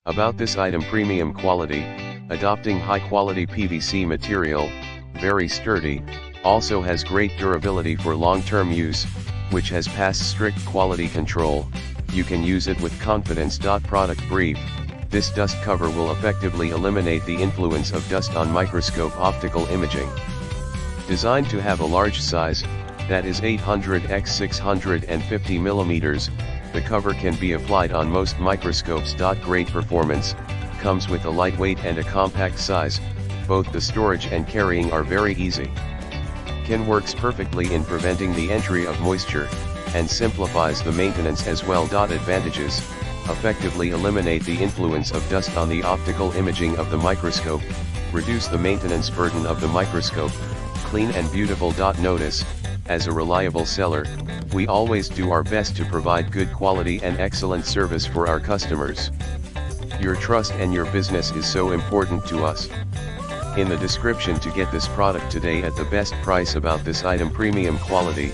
About this item: premium quality, adopting high quality PVC material, very sturdy, also has great durability for long-term use, which has passed strict quality control. You can use it with confidence. Product brief: this dust cover will effectively eliminate the influence of dust on microscope optical imaging. Designed to have a large size, that is 800x650mm, the cover can be applied on most microscopes. Great performance, comes with a lightweight and a compact size, both the storage and carrying are very easy. Can works perfectly in preventing the entry of moisture, and simplifies the maintenance as well. Advantages: effectively eliminate the influence of dust on the optical imaging of the microscope, reduce the maintenance burden of the microscope, clean and beautiful. Notice: as a reliable seller, we always do our best to provide good quality and excellent service for our customers. Your trust and your business is so important to us. In the description to get this product today at the best price. About this item: premium quality,